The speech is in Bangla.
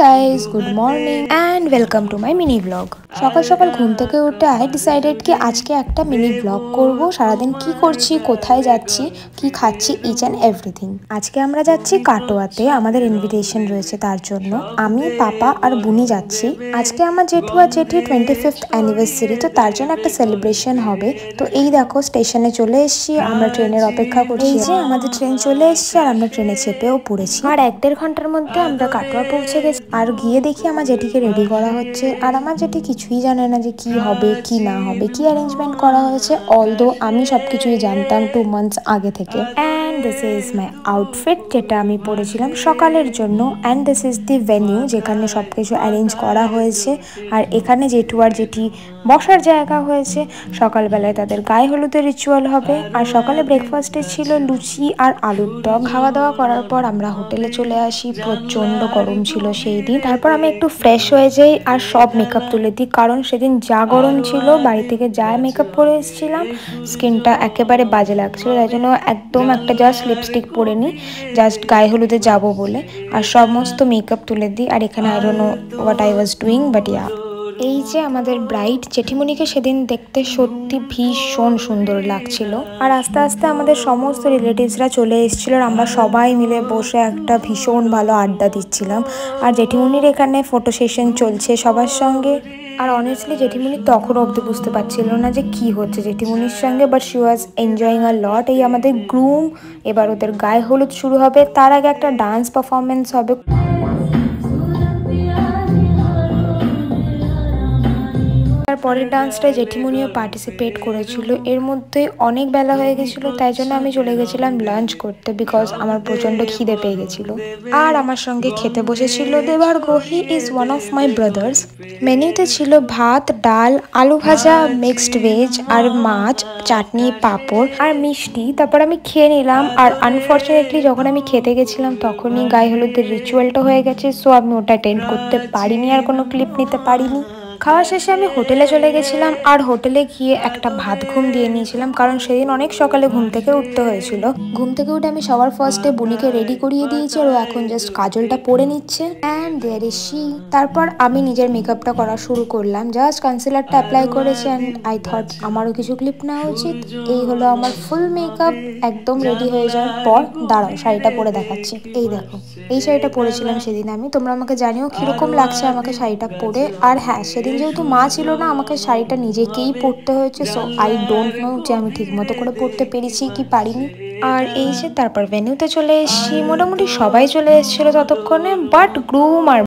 Guys, good morning and welcome to my mini blog. সকাল সকাল ঘুম থেকে উঠে আই ডিসাইডেড কি আজকে একটা মিনি ব্লগ করব। সারাদিন কি করছি, কোথায় যাচ্ছি, কি খাচ্ছি, ইচ অ্যান্ড এভরিথিং। আজকে আমরা যাচ্ছি কাটোয়াতে, আমাদের ইনভিটেশন রয়েছে তার জন্য। আমি, পাপা আর বুনি যাচ্ছি। আজকে আমার জেঠু আর জেঠি 25th অ্যানিভার্সারি, তো তার জন্য একটা সেলিব্রেশন হবে। তো এই দেখো স্টেশনে চলে এসেছি, আমরা ট্রেনের অপেক্ষা করছি। এই যে আমাদের ট্রেন চলে এসেছে আর আমরা ট্রেনে চেপেও পড়েছি। আর 1-1.5 ঘন্টার মধ্যে আমরা কাটোয়া পৌঁছে গেছি। আর গিয়ে দেখি আমার জেঠিকে রেডি করা হচ্ছে, আর আমার জেঠি কিছুই জানে না যে কি হবে কি না হবে, কি অ্যারেঞ্জমেন্ট করা হয়েছে। অলদো আমি সবকিছুই জানতাম 2 months আগে থেকে। And this is my outfit, যেটা আমি পরেছিলাম সকালের জন্য। And this is the venue, যেখানে সবকিছু অ্যারেঞ্জ করা হয়েছে। আর এখানে জেঠু আর জেঠি বসার জায়গা হয়েছে। সকালবেলায় তাদের গায়ে হলুদের রিচুয়াল হবে। আর সকালে ব্রেকফাস্টে ছিল লুচি আর আলুর দম। খাওয়া দাওয়া করার পর আমরা হোটেলে চলে আসি। প্রচন্ড গরম ছিল সেই দিন। তারপর আমি একটু ফ্রেশ হয়ে যাই আর সব মেকআপ তুলে দিই, কারণ সেদিন যা গরম ছিল, বাড়ি থেকে যা মেকআপ পরে এসেছিলাম, স্কিনটা একেবারে বাজে লাগছিল। তাই জন্য একদম একটা জাস্ট লিপস্টিক পরে নিই, জাস্ট গায়ে হলুদে যাবো বলে। আর সমস্ত মেকআপ তুলে দিই। আর এখানে I don't know what I was doing, but yeah. এই যে আমাদের ব্রাইড জেঠিমণিকে সেদিন দেখতে সত্যি ভীষণ সুন্দর লাগছিল। আর আস্তে আস্তে আমাদের সমস্ত রিলেটিভসরা চলে এসেছিল, আর আমরা সবাই মিলে বসে একটা ভীষণ ভালো আড্ডা দিচ্ছিলাম। আর জেঠিমণির এখানে ফটো সেশন চলছে সবার সঙ্গে। আর অনেস্টলি জেঠিমণি তখন অবধি বুঝতে পারছিল না যে কি হচ্ছে জেঠিমণির সঙ্গে, বাট শি ওয়াজ এনজয়িং আ লট। এই আমাদের গ্রুম, এবার ওদের গায়ে হলুদ শুরু হবে, তার আগে একটা ডান্স পারফরমেন্স হবে। পরের ডান্সটায় জেঠিমণিও পার্টিসিপেট করেছিল। এর মধ্যে অনেক বেলা হয়ে গেছিলো, তাই জন্য আমি চলে গেছিলাম লাঞ্চ করতে, বিকজ আমার প্রচণ্ড খিদে পেয়ে গেছিলো। আর আমার সঙ্গে খেতে বসেছিল Debargha, he is one of my brothers. মেনুতে ছিল ভাত, ডাল, আলু ভাজা, মিক্সড ভেজ আর মাছ, চাটনি, পাঁপড় আর মিষ্টি। তারপর আমি খেয়ে নিলাম। আর আনফর্চুনেটলি যখন আমি খেতে গেছিলাম তখনই গায়ে হলুদের রিচুয়ালটা হয়ে গেছে, সো আমি ওটা অ্যাটেন্ড করতে পারিনি আর কোনো ক্লিপ নিতে পারিনি। খাওয়া শেষে আমি হোটেলে চলে গেছিলাম। আর হোটেলে গিয়ে একটা ভাত ঘুম দিয়ে নিয়েছিলাম, কারণ সেদিন অনেক সকালে ঘুম থেকে উঠতে হয়েছিল। ঘুম থেকে উঠে আমি সবার ফার্স্টে বুনিকে রেডি করিয়ে দিয়েছি, আর ও এখন জাস্ট কাজলটা পরে নিচ্ছে। And there is she. তারপর আমি নিজের মেকআপটা করা শুরু করলাম, জাস্ট কনসিলারটা অ্যাপ্লাই করেছি। অ্যান্ড আই থট আমারও কিছু ক্লিপ নেওয়া উচিত। এই হলো আমার ফুল মেকআপ। একদম রেডি হয়ে যাওয়ার পর দাঁড়াও, শাড়িটা পরে দেখাচ্ছি। এই দেখো, এই শাড়িটা পরেছিলাম সেদিন আমি। তোমরা আমাকে জানিও কিরকম লাগছে আমাকে শাড়িটা পরে। আর হ্যাঁ, সেদিন যেহেতু মা ছিল না, আমাকে শাড়িটা নিজেকেই পরতে হয়েছে, সো আই ডোন্ট নো যে আমি ঠিক মতো করে পরতে পেরেছি কি পারিনি। আর এই যে তারপর ভেন্যুতে চলে এসেছি, মোটামুটি সবাই চলে এসেছিলো ততক্ষণে, বাট গ্রুম আর